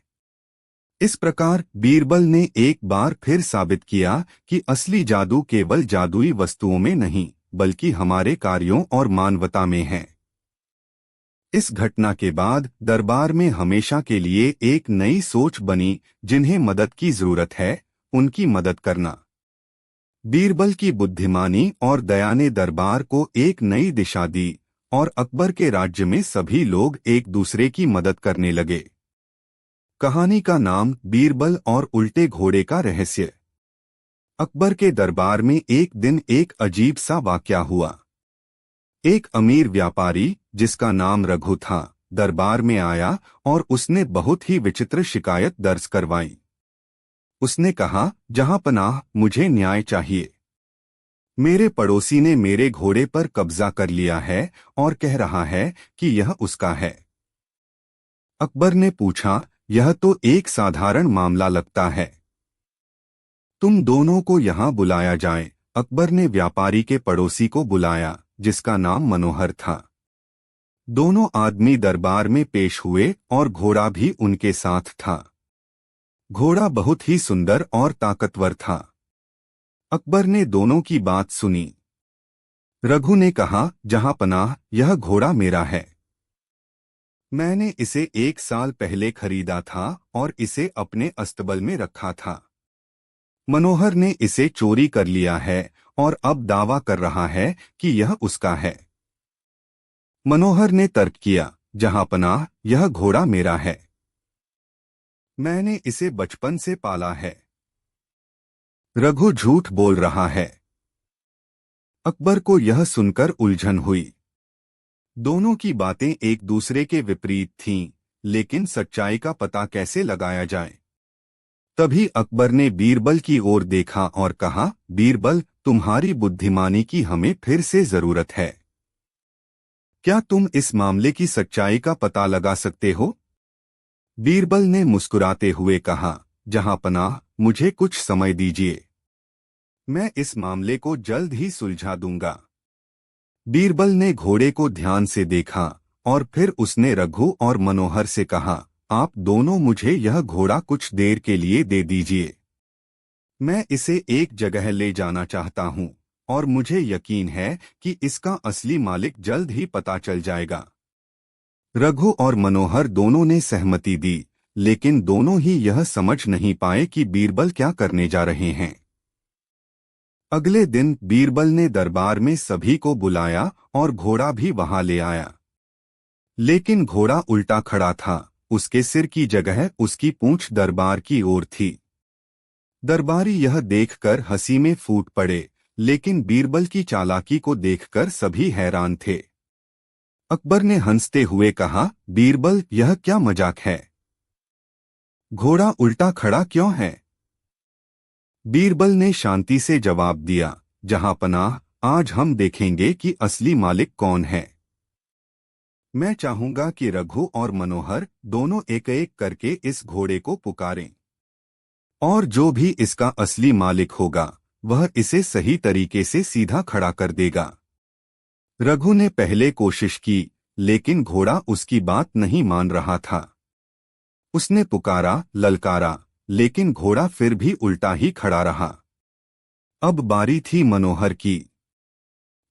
इस प्रकार बीरबल ने एक बार फिर साबित किया कि असली जादू केवल जादुई वस्तुओं में नहीं, बल्कि हमारे कार्यों और मानवता में है। इस घटना के बाद दरबार में हमेशा के लिए एक नई सोच बनी, जिन्हें मदद की जरूरत है, उनकी मदद करना। बीरबल की बुद्धिमानी और दया ने दरबार को एक नई दिशा दी और अकबर के राज्य में सभी लोग एक दूसरे की मदद करने लगे। कहानी का नाम बीरबल और उल्टे घोड़े का रहस्य। अकबर के दरबार में एक दिन एक अजीब सा वाकया हुआ। एक अमीर व्यापारी जिसका नाम रघु था, दरबार में आया और उसने बहुत ही विचित्र शिकायत दर्ज करवाई। उसने कहा, जहां पनाह, मुझे न्याय चाहिए। मेरे पड़ोसी ने मेरे घोड़े पर कब्जा कर लिया है और कह रहा है कि यह उसका है। अकबर ने पूछा, यह तो एक साधारण मामला लगता है। तुम दोनों को यहाँ बुलाया जाए। अकबर ने व्यापारी के पड़ोसी को बुलाया, जिसका नाम मनोहर था। दोनों आदमी दरबार में पेश हुए और घोड़ा भी उनके साथ था। घोड़ा बहुत ही सुंदर और ताकतवर था। अकबर ने दोनों की बात सुनी। रघु ने कहा, जहां पनाह, यह घोड़ा मेरा है। मैंने इसे 1 साल पहले खरीदा था और इसे अपने अस्तबल में रखा था। मनोहर ने इसे चोरी कर लिया है और अब दावा कर रहा है कि यह उसका है। मनोहर ने तर्क किया, जहां पनाह, यह घोड़ा मेरा है। मैंने इसे बचपन से पाला है। रघु झूठ बोल रहा है। अकबर को यह सुनकर उलझन हुई। दोनों की बातें एक दूसरे के विपरीत थीं, लेकिन सच्चाई का पता कैसे लगाया जाए। तभी अकबर ने बीरबल की ओर देखा और कहा, बीरबल, तुम्हारी बुद्धिमानी की हमें फिर से जरूरत है। क्या तुम इस मामले की सच्चाई का पता लगा सकते हो? बीरबल ने मुस्कुराते हुए कहा, जहां पनाह, मुझे कुछ समय दीजिए। मैं इस मामले को जल्द ही सुलझा दूंगा। बीरबल ने घोड़े को ध्यान से देखा और फिर उसने रघु और मनोहर से कहा, आप दोनों मुझे यह घोड़ा कुछ देर के लिए दे दीजिए। मैं इसे एक जगह ले जाना चाहता हूं और मुझे यकीन है कि इसका असली मालिक जल्द ही पता चल जाएगा। रघु और मनोहर दोनों ने सहमति दी, लेकिन दोनों ही यह समझ नहीं पाए कि बीरबल क्या करने जा रहे हैं। अगले दिन बीरबल ने दरबार में सभी को बुलाया और घोड़ा भी वहां ले आया। लेकिन घोड़ा उल्टा खड़ा था, उसके सिर की जगह उसकी पूंछ दरबार की ओर थी। दरबारी यह देखकर हंसी में फूट पड़े, लेकिन बीरबल की चालाकी को देखकर सभी हैरान थे। अकबर ने हंसते हुए कहा, बीरबल, यह क्या मजाक है? घोड़ा उल्टा खड़ा क्यों है? बीरबल ने शांति से जवाब दिया, जहां पनाह, आज हम देखेंगे कि असली मालिक कौन है। मैं चाहूंगा कि रघु और मनोहर दोनों एक एक करके इस घोड़े को पुकारें, और जो भी इसका असली मालिक होगा वह इसे सही तरीके से सीधा खड़ा कर देगा। रघु ने पहले कोशिश की, लेकिन घोड़ा उसकी बात नहीं मान रहा था। उसने पुकारा, ललकारा, लेकिन घोड़ा फिर भी उल्टा ही खड़ा रहा। अब बारी थी मनोहर की।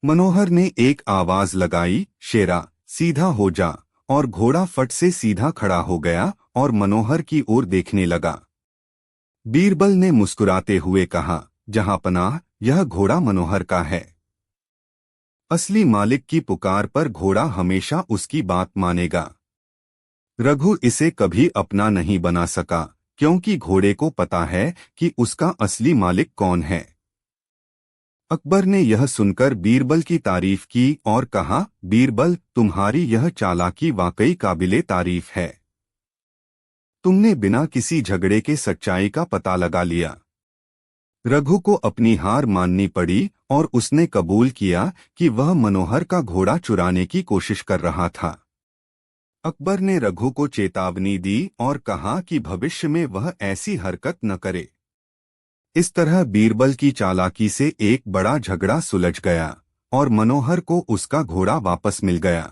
मनोहर ने एक आवाज लगाई, शेरा, सीधा हो जा, और घोड़ा फट से सीधा खड़ा हो गया और मनोहर की ओर देखने लगा। बीरबल ने मुस्कुराते हुए कहा, जहां पनाह, यह घोड़ा मनोहर का है। असली मालिक की पुकार पर घोड़ा हमेशा उसकी बात मानेगा। रघु इसे कभी अपना नहीं बना सका, क्योंकि घोड़े को पता है कि उसका असली मालिक कौन है। अकबर ने यह सुनकर बीरबल की तारीफ की और कहा, बीरबल, तुम्हारी यह चालाकी वाकई काबिले तारीफ है। तुमने बिना किसी झगड़े के सच्चाई का पता लगा लिया। रघु को अपनी हार माननी पड़ी और उसने कबूल किया कि वह मनोहर का घोड़ा चुराने की कोशिश कर रहा था। अकबर ने रघु को चेतावनी दी और कहा कि भविष्य में वह ऐसी हरकत न करे। इस तरह बीरबल की चालाकी से एक बड़ा झगड़ा सुलझ गया और मनोहर को उसका घोड़ा वापस मिल गया।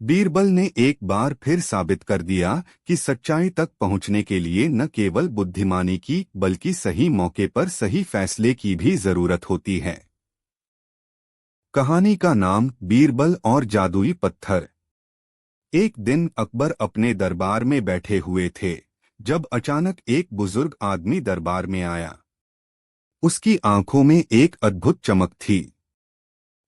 बीरबल ने एक बार फिर साबित कर दिया कि सच्चाई तक पहुंचने के लिए न केवल बुद्धिमानी की बल्कि सही मौके पर सही फैसले की भी जरूरत होती है। कहानी का नाम, बीरबल और जादुई पत्थर। एक दिन अकबर अपने दरबार में बैठे हुए थे, जब अचानक एक बुजुर्ग आदमी दरबार में आया। उसकी आंखों में एक अद्भुत चमक थी।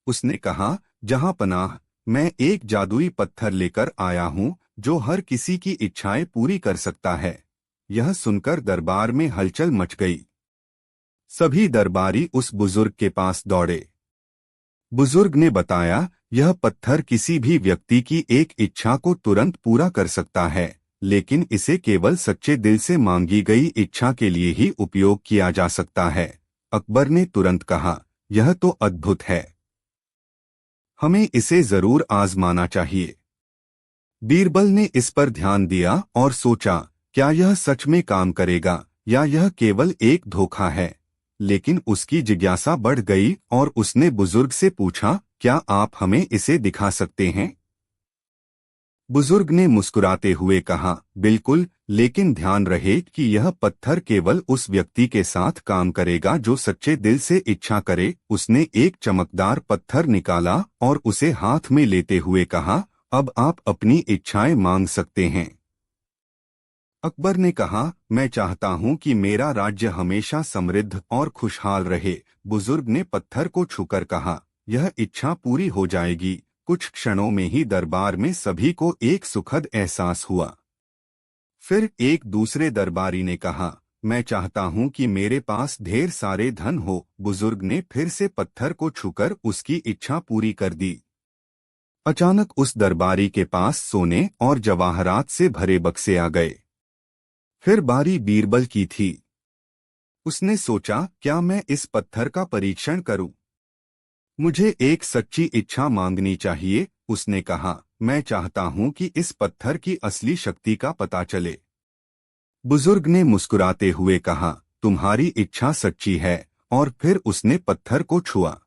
उसने कहा, जहां पनाह, मैं एक जादुई पत्थर लेकर आया हूं जो हर किसी की इच्छाएं पूरी कर सकता है। यह सुनकर दरबार में हलचल मच गई। सभी दरबारी उस बुजुर्ग के पास दौड़े। बुजुर्ग ने बताया, यह पत्थर किसी भी व्यक्ति की एक इच्छा को तुरंत पूरा कर सकता है, लेकिन इसे केवल सच्चे दिल से मांगी गई इच्छा के लिए ही उपयोग किया जा सकता है। अकबर ने तुरंत कहा, यह तो अद्भुत है। हमें इसे जरूर आजमाना चाहिए। बीरबल ने इस पर ध्यान दिया और सोचा, क्या यह सच में काम करेगा या यह केवल एक धोखा है। लेकिन उसकी जिज्ञासा बढ़ गई और उसने बुजुर्ग से पूछा, क्या आप हमें इसे दिखा सकते हैं? बुजुर्ग ने मुस्कुराते हुए कहा, बिल्कुल, लेकिन ध्यान रहे कि यह पत्थर केवल उस व्यक्ति के साथ काम करेगा जो सच्चे दिल से इच्छा करे। उसने एक चमकदार पत्थर निकाला और उसे हाथ में लेते हुए कहा, अब आप अपनी इच्छाएं मांग सकते हैं। अकबर ने कहा, मैं चाहता हूं कि मेरा राज्य हमेशा समृद्ध और खुशहाल रहे। बुजुर्ग ने पत्थर को छूकर कहा, यह इच्छा पूरी हो जाएगी। कुछ क्षणों में ही दरबार में सभी को एक सुखद एहसास हुआ। फिर एक दूसरे दरबारी ने कहा, मैं चाहता हूं कि मेरे पास ढेर सारे धन हो। बुजुर्ग ने फिर से पत्थर को छूकर उसकी इच्छा पूरी कर दी। अचानक उस दरबारी के पास सोने और जवाहरात से भरे बक्से आ गए। फिर बारी बीरबल की थी। उसने सोचा, क्या मैं इस पत्थर का परीक्षण करूं? मुझे एक सच्ची इच्छा मांगनी चाहिए। उसने कहा, मैं चाहता हूं कि इस पत्थर की असली शक्ति का पता चले। बुजुर्ग ने मुस्कुराते हुए कहा, तुम्हारी इच्छा सच्ची है। और फिर उसने पत्थर को छुआ।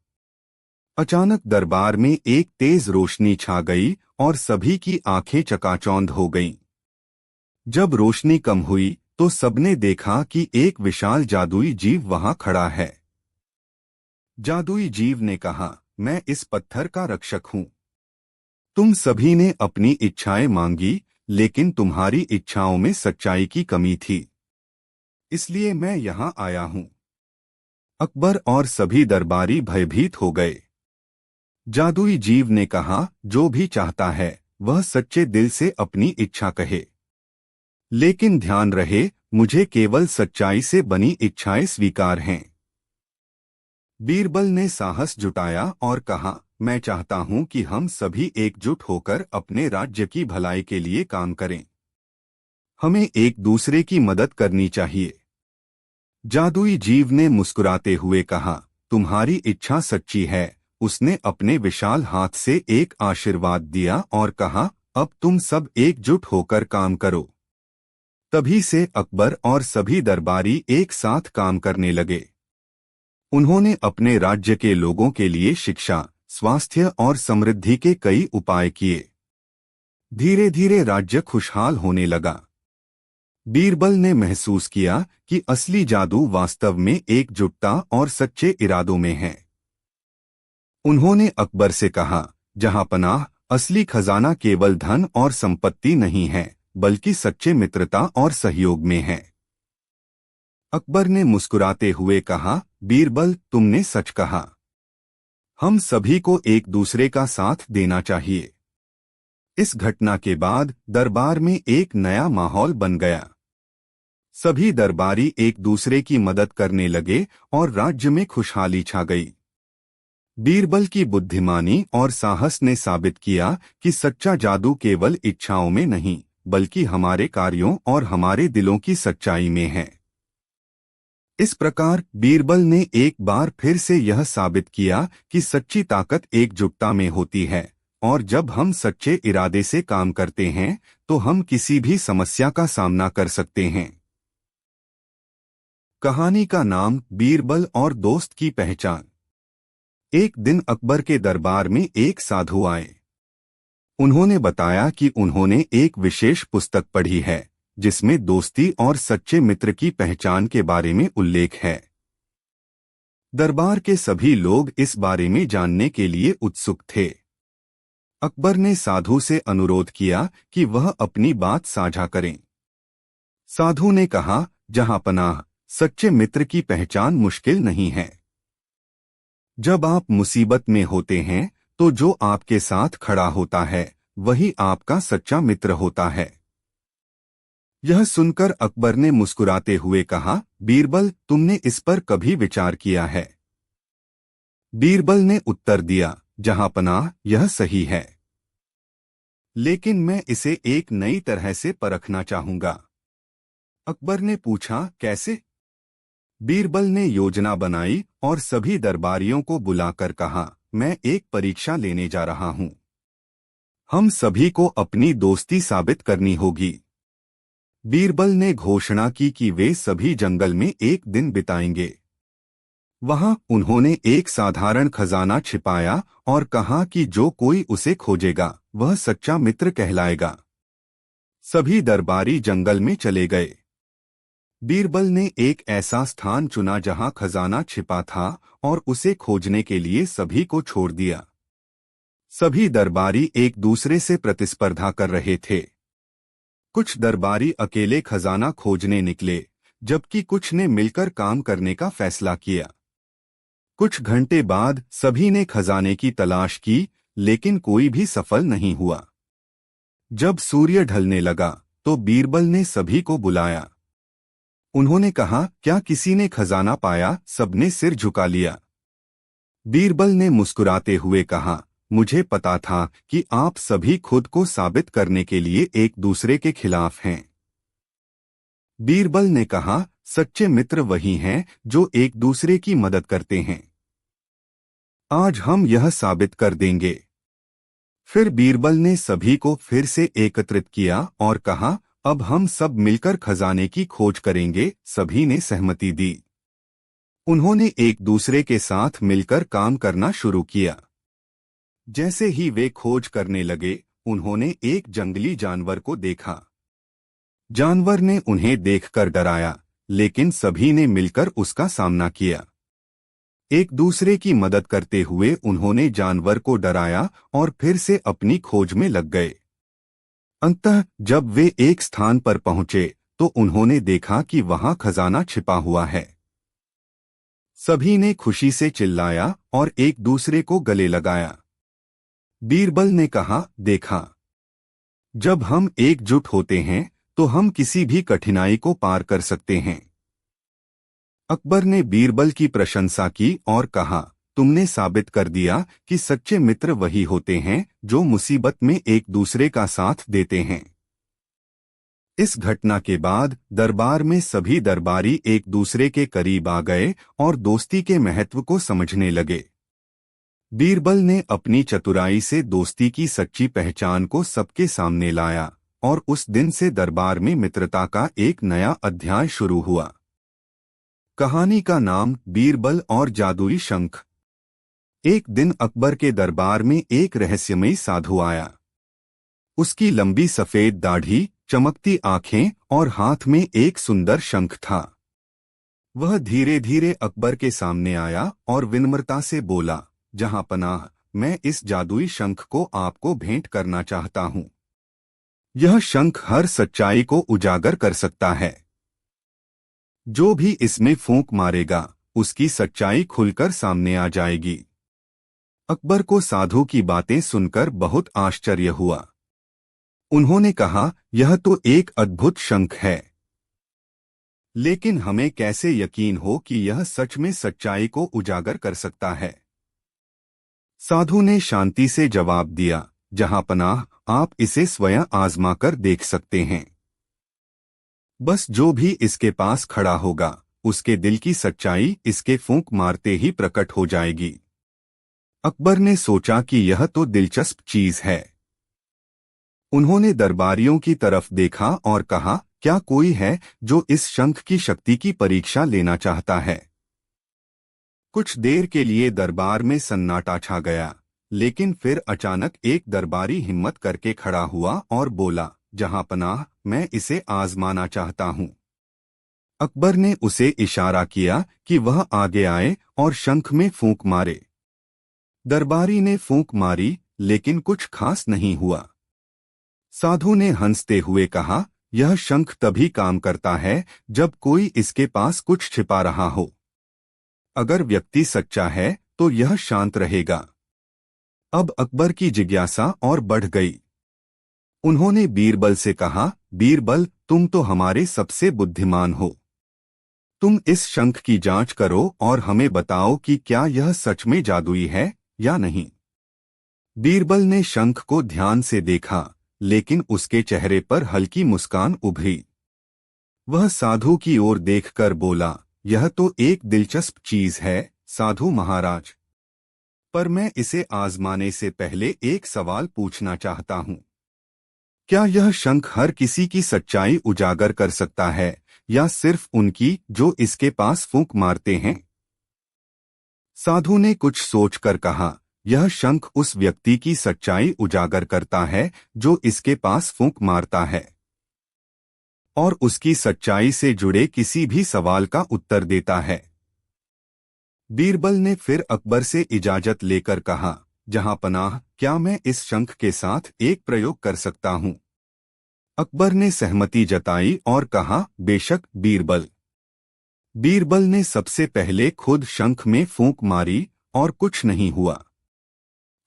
अचानक दरबार में एक तेज रोशनी छा गई और सभी की आंखें चकाचौंध हो गईं। जब रोशनी कम हुई तो सबने देखा कि एक विशाल जादुई जीव वहां खड़ा है। जादुई जीव ने कहा, मैं इस पत्थर का रक्षक हूं। तुम सभी ने अपनी इच्छाएं मांगी, लेकिन तुम्हारी इच्छाओं में सच्चाई की कमी थी। इसलिए मैं यहां आया हूं। अकबर और सभी दरबारी भयभीत हो गए। जादुई जीव ने कहा, जो भी चाहता है वह सच्चे दिल से अपनी इच्छा कहे। लेकिन ध्यान रहे, मुझे केवल सच्चाई से बनी इच्छाएं स्वीकार हैं। बीरबल ने साहस जुटाया और कहा, मैं चाहता हूं कि हम सभी एकजुट होकर अपने राज्य की भलाई के लिए काम करें। हमें एक दूसरे की मदद करनी चाहिए। जादुई जीव ने मुस्कुराते हुए कहा, तुम्हारी इच्छा सच्ची है। उसने अपने विशाल हाथ से एक आशीर्वाद दिया और कहा, अब तुम सब एकजुट होकर काम करो। तभी से अकबर और सभी दरबारी एक साथ काम करने लगे। उन्होंने अपने राज्य के लोगों के लिए शिक्षा, स्वास्थ्य और समृद्धि के कई उपाय किए। धीरे धीरे राज्य खुशहाल होने लगा। बीरबल ने महसूस किया कि असली जादू वास्तव में एकजुटता और सच्चे इरादों में है। उन्होंने अकबर से कहा, जहांपनाह, असली खजाना केवल धन और संपत्ति नहीं है, बल्कि सच्चे मित्रता और सहयोग में है। अकबर ने मुस्कुराते हुए कहा, बीरबल, तुमने सच कहा। हम सभी को एक दूसरे का साथ देना चाहिए। इस घटना के बाद दरबार में एक नया माहौल बन गया। सभी दरबारी एक दूसरे की मदद करने लगे और राज्य में खुशहाली छा गई। बीरबल की बुद्धिमानी और साहस ने साबित किया कि सच्चा जादू केवल इच्छाओं में नहीं, बल्कि हमारे कार्यों और हमारे दिलों की सच्चाई में है। इस प्रकार बीरबल ने एक बार फिर से यह साबित किया कि सच्ची ताकत एकजुटता में होती है, और जब हम सच्चे इरादे से काम करते हैं तो हम किसी भी समस्या का सामना कर सकते हैं। कहानी का नाम, बीरबल और दोस्त की पहचान। एक दिन अकबर के दरबार में एक साधु आए। उन्होंने बताया कि उन्होंने एक विशेष पुस्तक पढ़ी है जिसमें दोस्ती और सच्चे मित्र की पहचान के बारे में उल्लेख है। दरबार के सभी लोग इस बारे में जानने के लिए उत्सुक थे। अकबर ने साधु से अनुरोध किया कि वह अपनी बात साझा करें। साधु ने कहा, जहांपनाह, सच्चे मित्र की पहचान मुश्किल नहीं है। जब आप मुसीबत में होते हैं तो जो आपके साथ खड़ा होता है वही आपका सच्चा मित्र होता है। यह सुनकर अकबर ने मुस्कुराते हुए कहा, बीरबल, तुमने इस पर कभी विचार किया है? बीरबल ने उत्तर दिया, जहांपनाह, यह सही है, लेकिन मैं इसे एक नई तरह से परखना चाहूंगा। अकबर ने पूछा, कैसे? बीरबल ने योजना बनाई और सभी दरबारियों को बुलाकर कहा, मैं एक परीक्षा लेने जा रहा हूं। हम सभी को अपनी दोस्ती साबित करनी होगी। बीरबल ने घोषणा की कि वे सभी जंगल में एक दिन बिताएंगे। वहां उन्होंने एक साधारण खजाना छिपाया और कहा कि जो कोई उसे खोजेगा वह सच्चा मित्र कहलाएगा। सभी दरबारी जंगल में चले गए। बीरबल ने एक ऐसा स्थान चुना जहां खजाना छिपा था और उसे खोजने के लिए सभी को छोड़ दिया। सभी दरबारी एक दूसरे से प्रतिस्पर्धा कर रहे थे। कुछ दरबारी अकेले खजाना खोजने निकले, जबकि कुछ ने मिलकर काम करने का फैसला किया। कुछ घंटे बाद सभी ने खजाने की तलाश की, लेकिन कोई भी सफल नहीं हुआ। जब सूर्य ढलने लगा तो बीरबल ने सभी को बुलाया। उन्होंने कहा, क्या किसी ने खजाना पाया? सबने सिर झुका लिया। बीरबल ने मुस्कुराते हुए कहा, मुझे पता था कि आप सभी खुद को साबित करने के लिए एक दूसरे के खिलाफ हैं। बीरबल ने कहा, सच्चे मित्र वही हैं जो एक दूसरे की मदद करते हैं। आज हम यह साबित कर देंगे। फिर बीरबल ने सभी को फिर से एकत्रित किया और कहा, अब हम सब मिलकर खजाने की खोज करेंगे। सभी ने सहमति दी। उन्होंने एक दूसरे के साथ मिलकर काम करना शुरू किया। जैसे ही वे खोज करने लगे, उन्होंने एक जंगली जानवर को देखा। जानवर ने उन्हें देखकर डराया, लेकिन सभी ने मिलकर उसका सामना किया। एक दूसरे की मदद करते हुए उन्होंने जानवर को डराया और फिर से अपनी खोज में लग गए। अंततः जब वे एक स्थान पर पहुंचे तो उन्होंने देखा कि वहां खजाना छिपा हुआ है। सभी ने खुशी से चिल्लाया और एक दूसरे को गले लगाया। बीरबल ने कहा, देखा, जब हम एकजुट होते हैं तो हम किसी भी कठिनाई को पार कर सकते हैं। अकबर ने बीरबल की प्रशंसा की और कहा, तुमने साबित कर दिया कि सच्चे मित्र वही होते हैं जो मुसीबत में एक दूसरे का साथ देते हैं। इस घटना के बाद दरबार में सभी दरबारी एक दूसरे के करीब आ गए और दोस्ती के महत्व को समझने लगे। बीरबल ने अपनी चतुराई से दोस्ती की सच्ची पहचान को सबके सामने लाया और उस दिन से दरबार में मित्रता का एक नया अध्याय शुरू हुआ। कहानी का नाम बीरबल और जादुई शंख। एक दिन अकबर के दरबार में एक रहस्यमयी साधु आया। उसकी लंबी सफेद दाढ़ी, चमकती आंखें और हाथ में एक सुंदर शंख था। वह धीरे धीरे अकबर के सामने आया और विनम्रता से बोला, जहांपनाह, मैं इस जादुई शंख को आपको भेंट करना चाहता हूं। यह शंख हर सच्चाई को उजागर कर सकता है। जो भी इसमें फूंक मारेगा उसकी सच्चाई खुलकर सामने आ जाएगी। अकबर को साधु की बातें सुनकर बहुत आश्चर्य हुआ। उन्होंने कहा, यह तो एक अद्भुत शंख है, लेकिन हमें कैसे यकीन हो कि यह सच में सच्चाई को उजागर कर सकता है? साधु ने शांति से जवाब दिया, जहांपनाह, आप इसे स्वयं आजमाकर देख सकते हैं। बस जो भी इसके पास खड़ा होगा उसके दिल की सच्चाई इसके फूंक मारते ही प्रकट हो जाएगी। अकबर ने सोचा कि यह तो दिलचस्प चीज है। उन्होंने दरबारियों की तरफ देखा और कहा, क्या कोई है जो इस शंख की शक्ति की परीक्षा लेना चाहता है? कुछ देर के लिए दरबार में सन्नाटा छा गया, लेकिन फिर अचानक एक दरबारी हिम्मत करके खड़ा हुआ और बोला, जहांपनाह, मैं इसे आजमाना चाहता हूं। अकबर ने उसे इशारा किया कि वह आगे आए और शंख में फूंक मारे। दरबारी ने फूंक मारी, लेकिन कुछ खास नहीं हुआ। साधु ने हंसते हुए कहा, यह शंख तभी काम करता है जब कोई इसके पास कुछ छिपा रहा हो। अगर व्यक्ति सच्चा है तो यह शांत रहेगा। अब अकबर की जिज्ञासा और बढ़ गई। उन्होंने बीरबल से कहा, बीरबल, तुम तो हमारे सबसे बुद्धिमान हो। तुम इस शंख की जांच करो और हमें बताओ कि क्या यह सच में जादुई है या नहीं। बीरबल ने शंख को ध्यान से देखा, लेकिन उसके चेहरे पर हल्की मुस्कान उभरी। वह साधु की ओर देखकर बोला, यह तो एक दिलचस्प चीज है साधु महाराज, पर मैं इसे आजमाने से पहले एक सवाल पूछना चाहता हूँ। क्या यह शंख हर किसी की सच्चाई उजागर कर सकता है या सिर्फ उनकी जो इसके पास फूंक मारते हैं? साधु ने कुछ सोचकर कहा, यह शंख उस व्यक्ति की सच्चाई उजागर करता है जो इसके पास फूंक मारता है और उसकी सच्चाई से जुड़े किसी भी सवाल का उत्तर देता है। बीरबल ने फिर अकबर से इजाजत लेकर कहा, जहांपनाह, क्या मैं इस शंख के साथ एक प्रयोग कर सकता हूं? अकबर ने सहमति जताई और कहा, बेशक बीरबल। बीरबल ने सबसे पहले खुद शंख में फूंक मारी और कुछ नहीं हुआ।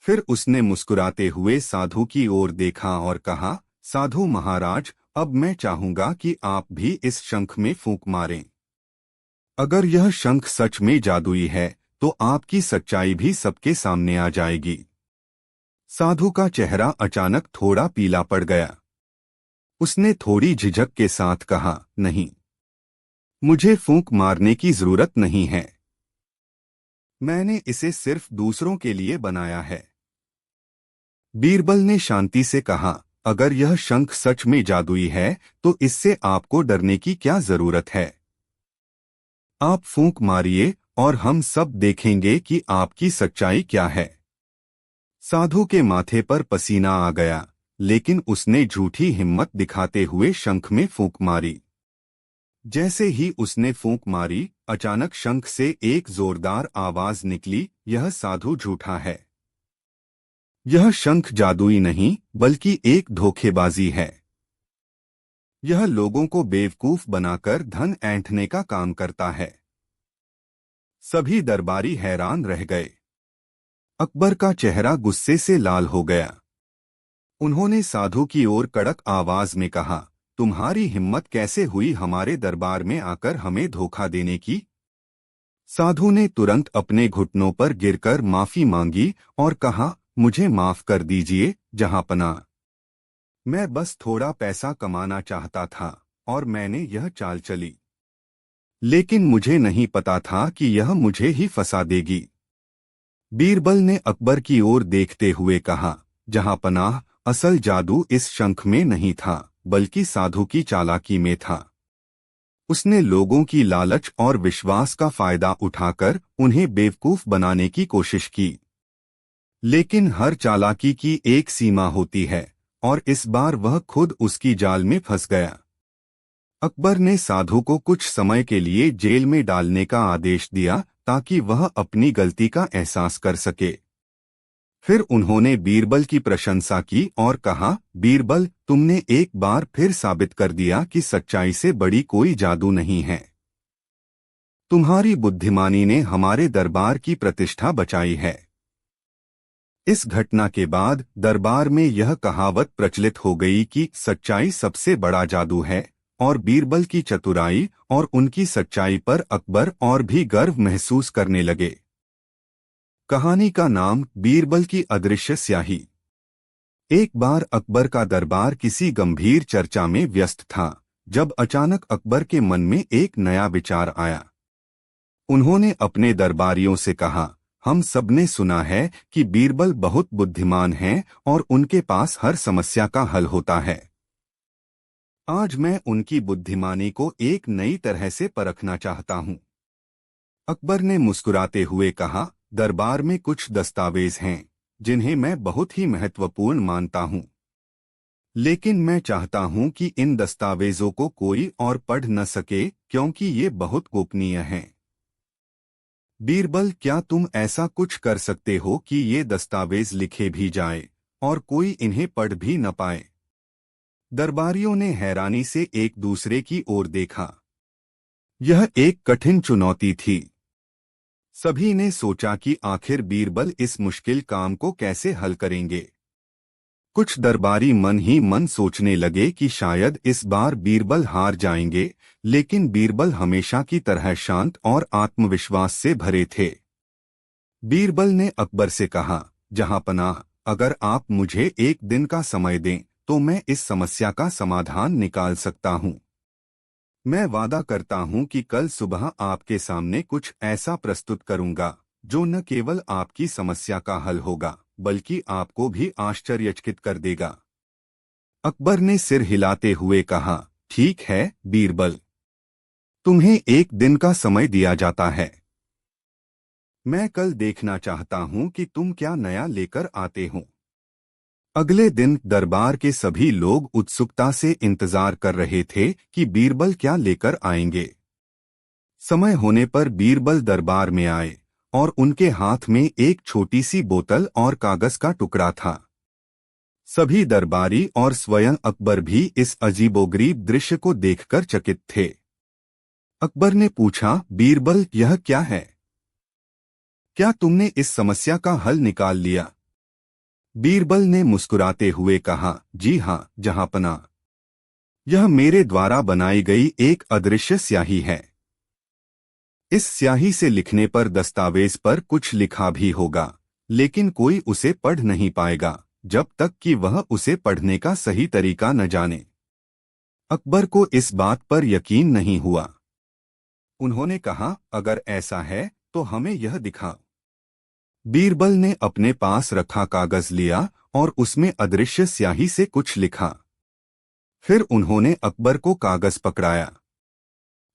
फिर उसने मुस्कुराते हुए साधु की ओर देखा और कहा, साधु महाराज, अब मैं चाहूंगा कि आप भी इस शंख में फूंक मारें। अगर यह शंख सच में जादुई है तो आपकी सच्चाई भी सबके सामने आ जाएगी। साधु का चेहरा अचानक थोड़ा पीला पड़ गया। उसने थोड़ी झिझक के साथ कहा, नहीं, मुझे फूंक मारने की जरूरत नहीं है। मैंने इसे सिर्फ दूसरों के लिए बनाया है। बीरबल ने शांति से कहा, अगर यह शंख सच में जादुई है तो इससे आपको डरने की क्या जरूरत है? आप फूंक मारिए और हम सब देखेंगे कि आपकी सच्चाई क्या है। साधु के माथे पर पसीना आ गया, लेकिन उसने झूठी हिम्मत दिखाते हुए शंख में फूंक मारी। जैसे ही उसने फूंक मारी, अचानक शंख से एक जोरदार आवाज निकली, यह साधु झूठा है। यह शंख जादुई नहीं बल्कि एक धोखेबाजी है। यह लोगों को बेवकूफ बनाकर धन ऐंठने का काम करता है। सभी दरबारी हैरान रह गए। अकबर का चेहरा गुस्से से लाल हो गया। उन्होंने साधु की ओर कड़क आवाज में कहा, तुम्हारी हिम्मत कैसे हुई हमारे दरबार में आकर हमें धोखा देने की? साधु ने तुरंत अपने घुटनों पर गिरकर माफी मांगी और कहा, मुझे माफ कर दीजिए जहांपनाह। मैं बस थोड़ा पैसा कमाना चाहता था और मैंने यह चाल चली, लेकिन मुझे नहीं पता था कि यह मुझे ही फंसा देगी। बीरबल ने अकबर की ओर देखते हुए कहा, जहांपनाह, असल जादू इस शंख में नहीं था बल्कि साधु की चालाकी में था। उसने लोगों की लालच और विश्वास का फायदा उठाकर उन्हें बेवकूफ बनाने की कोशिश की। लेकिन हर चालाकी की एक सीमा होती है और इस बार वह खुद उसकी जाल में फंस गया। अकबर ने साधु को कुछ समय के लिए जेल में डालने का आदेश दिया ताकि वह अपनी गलती का एहसास कर सके। फिर उन्होंने बीरबल की प्रशंसा की और कहा, बीरबल, तुमने एक बार फिर साबित कर दिया कि सच्चाई से बड़ी कोई जादू नहीं है। तुम्हारी बुद्धिमानी ने हमारे दरबार की प्रतिष्ठा बचाई है। इस घटना के बाद दरबार में यह कहावत प्रचलित हो गई कि सच्चाई सबसे बड़ा जादू है और बीरबल की चतुराई और उनकी सच्चाई पर अकबर और भी गर्व महसूस करने लगे। कहानी का नाम बीरबल की अदृश्य स्याही। एक बार अकबर का दरबार किसी गंभीर चर्चा में व्यस्त था जब अचानक अकबर के मन में एक नया विचार आया। उन्होंने अपने दरबारियों से कहा, हम सबने सुना है कि बीरबल बहुत बुद्धिमान हैं और उनके पास हर समस्या का हल होता है। आज मैं उनकी बुद्धिमानी को एक नई तरह से परखना चाहता हूं। अकबर ने मुस्कुराते हुए कहा, दरबार में कुछ दस्तावेज हैं जिन्हें मैं बहुत ही महत्वपूर्ण मानता हूं, लेकिन मैं चाहता हूं कि इन दस्तावेजों को कोई और पढ़ न सके क्योंकि ये बहुत गोपनीय हैं। बीरबल, क्या तुम ऐसा कुछ कर सकते हो कि ये दस्तावेज लिखे भी जाए और कोई इन्हें पढ़ भी न पाए? दरबारियों ने हैरानी से एक दूसरे की ओर देखा। यह एक कठिन चुनौती थी। सभी ने सोचा कि आखिर बीरबल इस मुश्किल काम को कैसे हल करेंगे। कुछ दरबारी मन ही मन सोचने लगे कि शायद इस बार बीरबल हार जाएंगे, लेकिन बीरबल हमेशा की तरह शांत और आत्मविश्वास से भरे थे। बीरबल ने अकबर से कहा, जहांपनाह, अगर आप मुझे एक दिन का समय दें तो मैं इस समस्या का समाधान निकाल सकता हूं। मैं वादा करता हूं कि कल सुबह आपके सामने कुछ ऐसा प्रस्तुत करूंगा जो न केवल आपकी समस्या का हल होगा बल्कि आपको भी आश्चर्यचकित कर देगा। अकबर ने सिर हिलाते हुए कहा, ठीक है बीरबल, तुम्हें एक दिन का समय दिया जाता है। मैं कल देखना चाहता हूं कि तुम क्या नया लेकर आते हो। अगले दिन दरबार के सभी लोग उत्सुकता से इंतजार कर रहे थे कि बीरबल क्या लेकर आएंगे। समय होने पर बीरबल दरबार में आए और उनके हाथ में एक छोटी सी बोतल और कागज का टुकड़ा था। सभी दरबारी और स्वयं अकबर भी इस अजीबोगरीब दृश्य को देखकर चकित थे। अकबर ने पूछा, बीरबल यह क्या है? क्या तुमने इस समस्या का हल निकाल लिया? बीरबल ने मुस्कुराते हुए कहा, जी हाँ जहांपनाह, यह मेरे द्वारा बनाई गई एक अदृश्य स्याही है। इस स्याही से लिखने पर दस्तावेज पर कुछ लिखा भी होगा, लेकिन कोई उसे पढ़ नहीं पाएगा जब तक कि वह उसे पढ़ने का सही तरीका न जाने। अकबर को इस बात पर यकीन नहीं हुआ। उन्होंने कहा, अगर ऐसा है तो हमें यह दिखाओ। बीरबल ने अपने पास रखा कागज लिया और उसमें अदृश्य स्याही से कुछ लिखा। फिर उन्होंने अकबर को कागज पकड़ाया।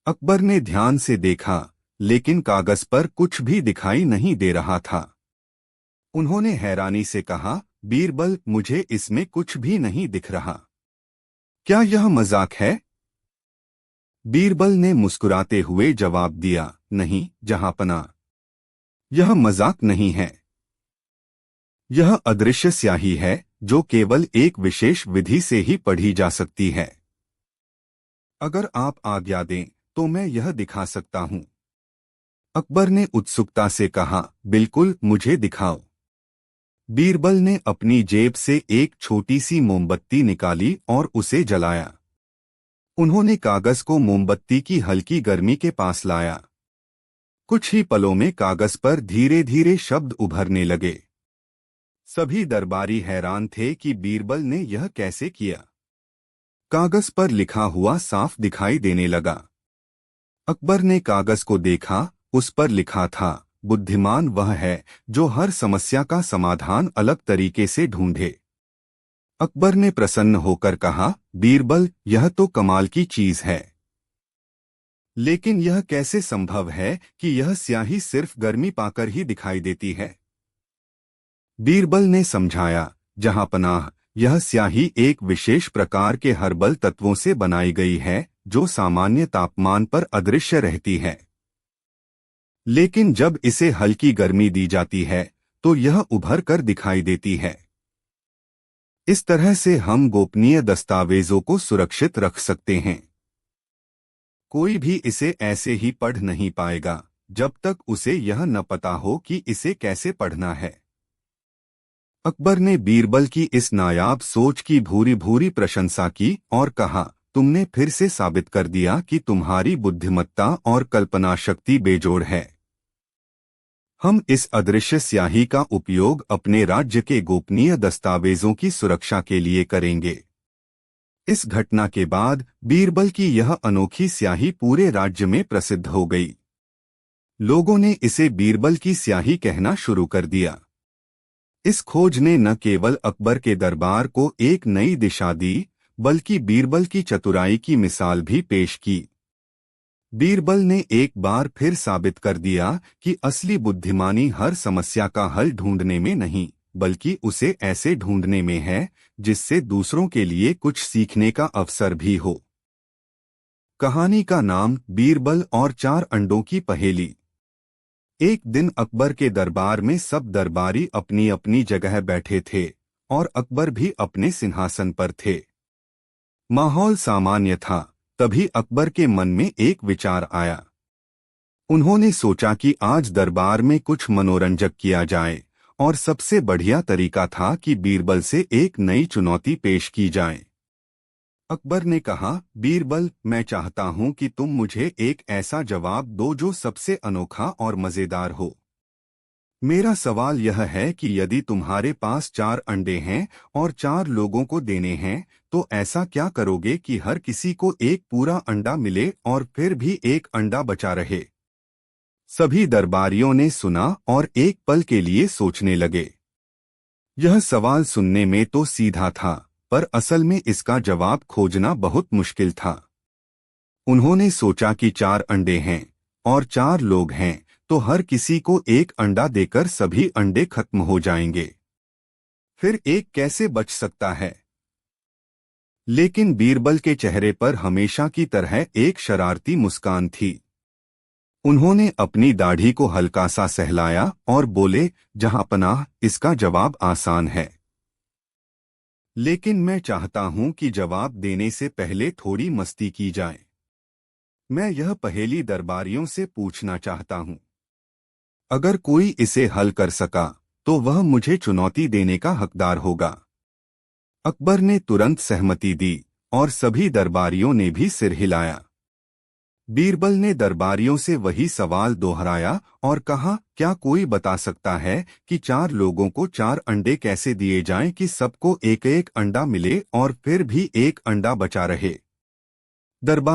अकबर ने ध्यान से देखा, लेकिन कागज पर कुछ भी दिखाई नहीं दे रहा था। उन्होंने हैरानी से कहा, बीरबल मुझे इसमें कुछ भी नहीं दिख रहा। क्या यह मजाक है? बीरबल ने मुस्कुराते हुए जवाब दिया, नहीं जहांपनाह, यह मजाक नहीं है। यह अदृश्य स्याही है जो केवल एक विशेष विधि से ही पढ़ी जा सकती है। अगर आप आज्ञा दें तो मैं यह दिखा सकता हूं। अकबर ने उत्सुकता से कहा, बिल्कुल मुझे दिखाओ। बीरबल ने अपनी जेब से एक छोटी सी मोमबत्ती निकाली और उसे जलाया। उन्होंने कागज को मोमबत्ती की हल्की गर्मी के पास लाया। कुछ ही पलों में कागज पर धीरे धीरे शब्द उभरने लगे। सभी दरबारी हैरान थे कि बीरबल ने यह कैसे किया। कागज पर लिखा हुआ साफ दिखाई देने लगा। अकबर ने कागज को देखा, उस पर लिखा था, बुद्धिमान वह है जो हर समस्या का समाधान अलग तरीके से ढूंढे। अकबर ने प्रसन्न होकर कहा, बीरबल यह तो कमाल की चीज है, लेकिन यह कैसे संभव है कि यह स्याही सिर्फ गर्मी पाकर ही दिखाई देती है? बीरबल ने समझाया, जहांपनाह, यह स्याही एक विशेष प्रकार के हर्बल तत्वों से बनाई गई है जो सामान्य तापमान पर अदृश्य रहती है, लेकिन जब इसे हल्की गर्मी दी जाती है तो यह उभर कर दिखाई देती है। इस तरह से हम गोपनीय दस्तावेजों को सुरक्षित रख सकते हैं। कोई भी इसे ऐसे ही पढ़ नहीं पाएगा जब तक उसे यह न पता हो कि इसे कैसे पढ़ना है। अकबर ने बीरबल की इस नायाब सोच की भूरी भूरी प्रशंसा की और कहा, तुमने फिर से साबित कर दिया कि तुम्हारी बुद्धिमत्ता और कल्पना शक्ति बेजोड़ है। हम इस अदृश्य स्याही का उपयोग अपने राज्य के गोपनीय दस्तावेजों की सुरक्षा के लिए करेंगे। इस घटना के बाद बीरबल की यह अनोखी स्याही पूरे राज्य में प्रसिद्ध हो गई। लोगों ने इसे बीरबल की स्याही कहना शुरू कर दिया। इस खोज ने न केवल अकबर के दरबार को एक नई दिशा दी, बल्कि बीरबल की चतुराई की मिसाल भी पेश की। बीरबल ने एक बार फिर साबित कर दिया कि असली बुद्धिमानी हर समस्या का हल ढूंढने में नहीं, बल्कि उसे ऐसे ढूंढने में है जिससे दूसरों के लिए कुछ सीखने का अवसर भी हो। कहानी का नाम, बीरबल और 4 अंडों की पहेली। एक दिन अकबर के दरबार में सब दरबारी अपनी अपनी जगह बैठे थे और अकबर भी अपने सिंहासन पर थे। माहौल सामान्य था। तभी अकबर के मन में एक विचार आया। उन्होंने सोचा कि आज दरबार में कुछ मनोरंजक किया जाए और सबसे बढ़िया तरीका था कि बीरबल से एक नई चुनौती पेश की जाए। अकबर ने कहा, बीरबल, मैं चाहता हूं कि तुम मुझे एक ऐसा जवाब दो जो सबसे अनोखा और मजेदार हो। मेरा सवाल यह है कि यदि तुम्हारे पास 4 अंडे हैं और 4 लोगों को देने हैं, तो ऐसा क्या करोगे कि हर किसी को एक पूरा अंडा मिले और फिर भी एक अंडा बचा रहे? सभी दरबारियों ने सुना और एक पल के लिए सोचने लगे। यह सवाल सुनने में तो सीधा था, पर असल में इसका जवाब खोजना बहुत मुश्किल था। उन्होंने सोचा कि 4 अंडे हैं और 4 लोग हैं, तो हर किसी को एक अंडा देकर सभी अंडे खत्म हो जाएंगे। फिर एक कैसे बच सकता है? लेकिन बीरबल के चेहरे पर हमेशा की तरह एक शरारती मुस्कान थी। उन्होंने अपनी दाढ़ी को हल्का सा सहलाया और बोले, जहांपनाह, इसका जवाब आसान है। लेकिन मैं चाहता हूं कि जवाब देने से पहले थोड़ी मस्ती की जाए। मैं यह पहेली दरबारियों से पूछना चाहता हूं। अगर कोई इसे हल कर सका, तो वह मुझे चुनौती देने का हकदार होगा। अकबर ने तुरंत सहमति दी और सभी दरबारियों ने भी सिर हिलाया। बीरबल ने दरबारियों से वही सवाल दोहराया और कहा, क्या कोई बता सकता है कि 4 लोगों को 4 अंडे कैसे दिए जाएं कि सबको एक एक अंडा मिले और फिर भी एक अंडा बचा रहे? दरबार